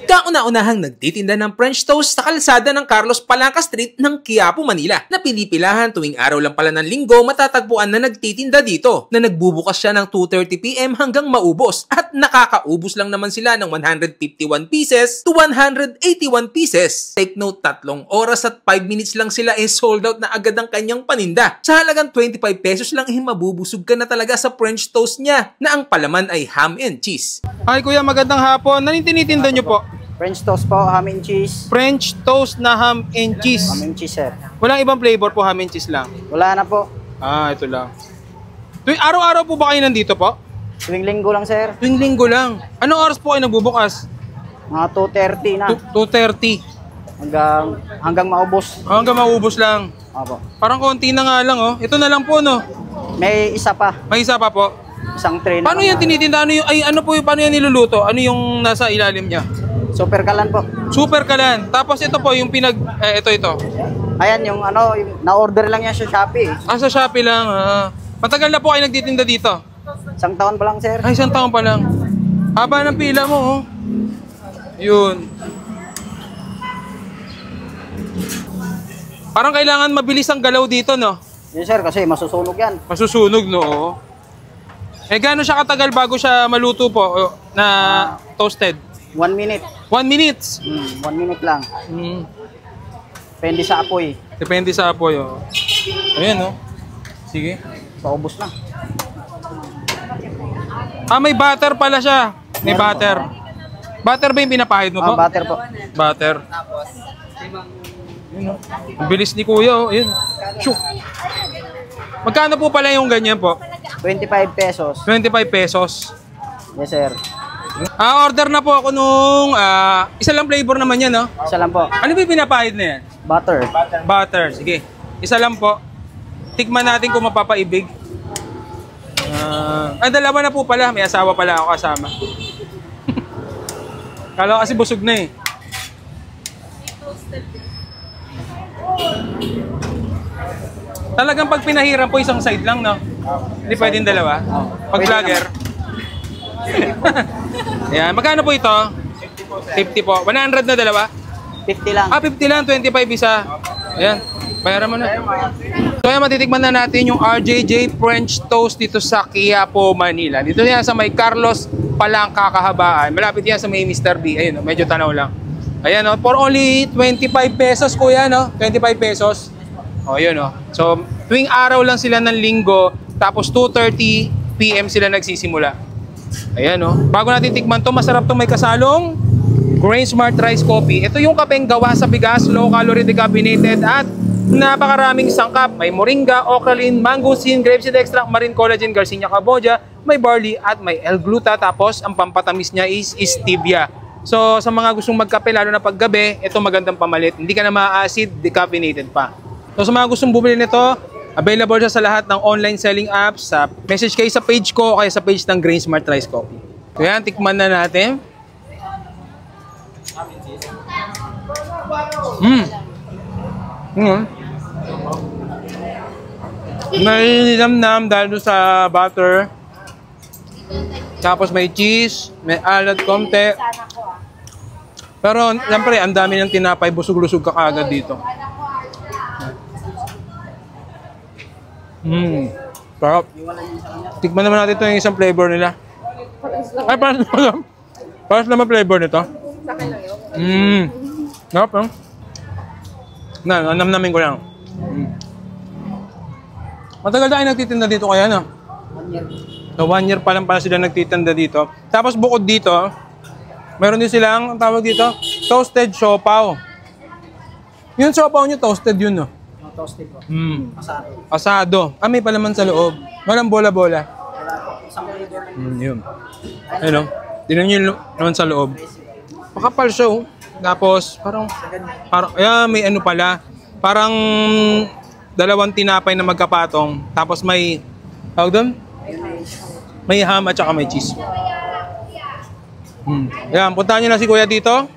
Kauna-unahang nagtitinda ng French toast sa kalsada ng Carlos Palanca Street ng Quiapo, Manila, na pinipilahan tuwing araw lang pala ng linggo matatagpuan na nagtitinda dito, na nagbubukas siya ng 2:30 PM hanggang maubos, at nakakaubos lang naman sila ng 151 pieces to 181 pieces. Take note, 3 oras at 5 minutes lang sila sold out na agad ang kanyang paninda. Sa halagang 25 pesos lang mabubusog ka na talaga sa French toast niya, na ang palaman ay ham and cheese. Hi kuya, magandang hapon. Anong tinitinda nyo po? French toast po, ham and cheese. French toast na ham and cheese. Ham and cheese, sir. Walang ibang flavor po, ham and cheese lang. Wala na po. Ah, ito lang. Tuwing araw-araw po ba kayo nandito po? Tuwing linggo lang, sir. Tuwing linggo lang. Anong oras po kayo nagbubukas? Mga 2:30 na. 2:30. Hanggang maubos. Hanggang maubos lang. Opo. Parang konti na nga lang, oh. Ito na lang po, no? May isa pa. May isa pa po. Isang tray na. Paano yan tinitinda? Paano yan niluluto? Ano yung nasa ilalim niya? Super kalan po. Super kalan. Tapos ito po yung ito. Ayan, yung na-order lang yan sa Shopee. Ah, sa Shopee lang. Matagal na po kayo nagtitinda dito? 1 taon pa lang, sir. Ay, 1 taon pa lang. Haba ng pila mo, oh. Yun. Parang kailangan mabilis ang galaw dito, no? Yes, sir, kasi masusunog yan. Masusunog, no? Gaano siya katagal bago siya maluto po na toasted? 1 minute. 1 minute? 1 minute lang. Depende sa apoy. Depende sa apoy, oh. Ayan, oh. Sige. Paubos na. Ah, may butter pala siya. May butter. Butter ba yung pinapahid mo po? Butter po. Butter. Yun, oh. Ang bilis ni kuya, oh. Yun. Shoo. Magkano po pala yung ganyan po? 25 pesos. 25 pesos. Yes, sir. Order na po ako nung isa lang flavor naman yan, no? Isa lang po. Ano ba yung pinapahid na yan? Butter. Butter. Sige. Isa lang po. Tikman natin kung mapapaibig. Dalawa na po pala. May asawa pala ako kasama. Kala ko kasi busog na eh. Talagang pag pinahiram po isang side lang, no? Hindi pwedeng dalawa? Pag vlogger. Ayan. Magkano po ito? 50 po. 100 na dalawa? 50 lang. 50 lang. 25 isa. Ayan. Bayaran mo na. So ayan, matitikman na natin yung RJJ French Toast dito sa Quiapo, Manila. Dito yan sa may Carlos Palanca Kahabaan. Malapit yan sa may Mr. B. Ayun, medyo tanaw lang. Ayan, no? For only 25 pesos, kuya, no? 25 pesos. O, yun, no? So, tuwing araw lang sila ng linggo, tapos 2:30 PM sila nagsisimula. Ayan, no? Bago natin tikman to, masarap to, may kasalong Grain Smart Rice Coffee. Ito yung kapeng gawa sa bigas, low calorie decaffeinated, at napakaraming sangkap. May moringa, ocralin, mangosteen, grapeseed extract, marine collagen, Garcinia Cambogia, may barley at may L-gluta. Tapos ang pampatamis niya is stevia. So sa mga gustong magkape, lalo na paggabi, ito magandang pamalit. Hindi ka na ma-acid, decaffeinated pa. So sa mga gustong bumili nito, available siya sa lahat ng online selling apps. Message kayo sa page ko o kaya sa page ng Grain Smart Rice Coffee. So yan, tikman na natin. May nilamnam dahil doon sa butter. Tapos may cheese, may alad konti. Pero siyempre, ang dami ng tinapay, busog-lusog ka kaagad dito. Sarap. Tikman naman natin ito yung isang flavor nila. Ay, paras naman flavor nito. Sarap, no? Namnamin ko lang. Matagal tayo nagtitinda dito kaya, no? 1 year. So 1 year pa lang pala sila nagtitinda dito. Tapos bukod dito, meron din silang, ang tawag dito, toasted siopaw. Yung siopaw nyo, toasted yun, no? Toasted po. Asado. Asado. May palaman sa loob. Walang bola-bola. Isang flavor lang. Yun. Ayun, no? Tignan nyo yung naman sa loob. Makapal siya, oh. Tapos, parang, may ano pala. Parang 2 tinapay na magkapatong. Tapos may, tawag doon? May ham at saka may cheese. Ayan, puntahan nyo na si kuya dito.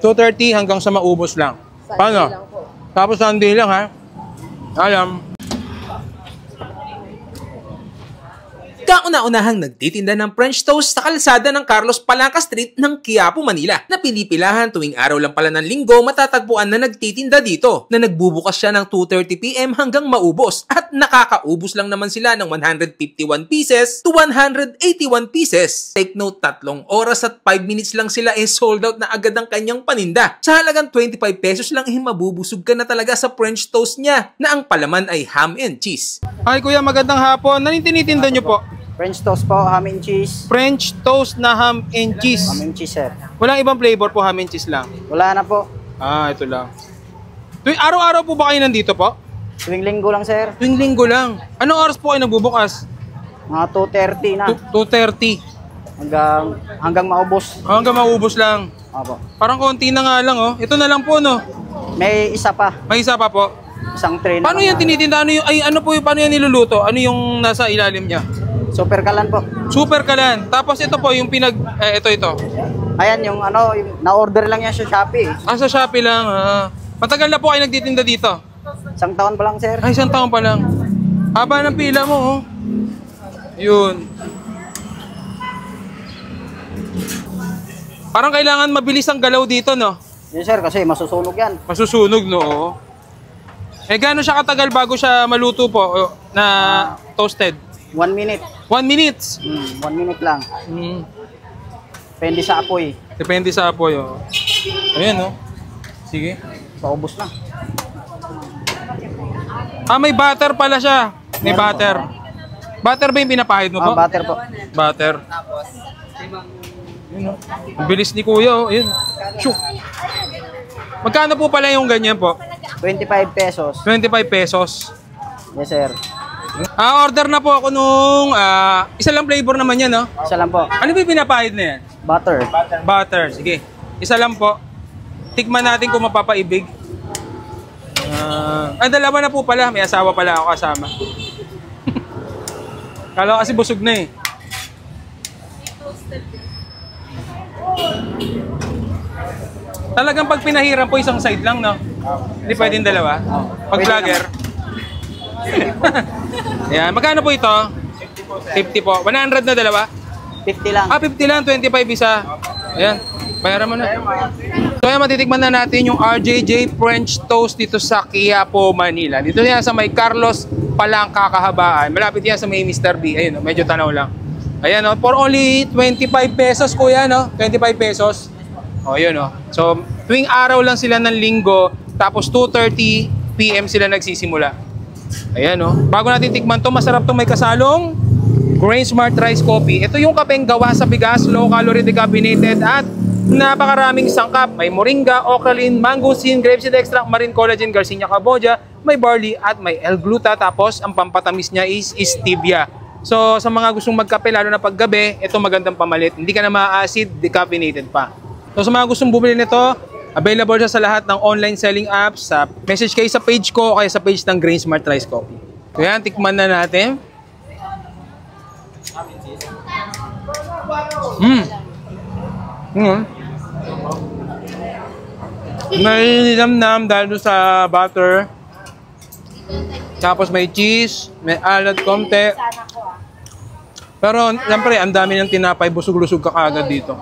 2:30 hanggang sa maubos lang. Paano? Tapos Sunday lang, ha? Alam. Kauna-unahang nagtitinda ng French toast sa kalsada ng Carlos Palanca Street ng Quiapo, Manila. Napili-pilahan tuwing araw lang pala ng linggo matatagpuan na nagtitinda dito na nagbubukas siya ng 2:30 PM hanggang maubos at nakakaubos lang naman sila ng 151 pieces to 181 pieces. Take note, 3 oras at 5 minutes lang sila sold out na agad ang kanyang paninda. Sa halagang 25 pesos lang mabubusog ka na talaga sa French toast niya na ang palaman ay ham and cheese. Hi kuya, magandang hapon. Anong tinitinda nyo po? French toast po, ham and cheese. French toast na ham and cheese. Ham and cheese, sir. Walang ibang flavor po, ham and cheese lang. Wala na po. Ah, ito lang. Tuwing araw-araw po ba kayo nandito po? Tuwing linggo lang, sir. Tuwing linggo lang. Anong oras po kayo nagbubukas? Mga 2:30 na. 2:30. Hanggang maubos. Hanggang maubos lang. Opo. Parang konti na nga lang, oh. Ito na lang po, no? May isa pa. May isa pa po. Isang tray na. Paano yan tinitinda? Paano yan niluluto? Ano yung nasa ilalim niya? Super kalan po. Super kalan. Tapos ito po, yung ito. Ayan, yung na-order lang yan sa Shopee. Ah, sa Shopee lang. Matagal na po kayo nagtitinda dito? 1 taon pa lang, sir. Ay, 1 taon pa lang. Haba ng pila mo, oh. Yun. Parang kailangan mabilis ang galaw dito, no? Yes, sir, kasi masusunog yan. Masusunog, no? Gaano siya katagal bago siya maluto po na toasted? 1 minute. 1 minute? 1 minute lang. Depende sa apoy. Depende sa apoy, oh. Ayan, oh. Sige. Paubos na. Ah, may butter pala siya. May butter. Butter ba yung pinapahid mo po? Butter po. Butter. Yun, oh. Ang bilis ni kuya, oh. Yun. Shoo. Magkano po pala yung ganyan po? 25 pesos. 25 pesos. Yes, sir. Order na po ako nung isa lang flavor naman yan, no? Isa lang po. Ano ba yung pinapahid na yan? Butter. Butter. Sige. Isa lang po. Tikman natin kung mapapaibig. Dalawa na po pala. May asawa pala ako kasama. Kala ko kasi busog na eh. Talagang pag pinahiram po isang side lang, no? Hindi pwedeng dalawa? Pag vlogger. Ayan. Magkano po ito? 50 po. 100 na dalawa? 50 lang. 50 lang. 25 isa. Ayan. Bayaran mo na. So ayan, matitikman na natin yung RJJ French Toast dito sa Quiapo, Manila. Dito yan sa may Carlos Palanca kahabaan. Malapit yan sa may Mr. B. Ayun, medyo tanaw lang. Ayan, oh, for only 25 pesos kuya, no? 25 pesos. O, yun, oh. So, tuwing araw lang sila ng linggo, tapos 2:30 PM sila nagsisimula. Ayan, oh. Bago natin tikman to, masarap to, may kasalong Grain Smart Rice Coffee. Ito yung kapeng gawa sa bigas, low calorie decaffeinated at napakaraming sangkap. May moringa, ocralin, mangosteen, grapeseed extract, marine collagen, Garcinia Cambogia, may barley at may L-gluta. Tapos ang pampatamis niya is stevia. So sa mga gustong magkape, lalo na paggabi, ito magandang pamalit. Hindi ka na ma-acid, decaffeinated pa. So sa mga gustong bumili nito, available siya sa lahat ng online selling apps. Message kayo sa page ko o kaya sa page ng Grain Smart Rice Coffee. So yan, tikman na natin. May nilamnam dahil doon sa butter. Tapos may cheese, may alad konti. Pero siyempre, ang dami ng tinapay, busog-lusog ka kaagad dito.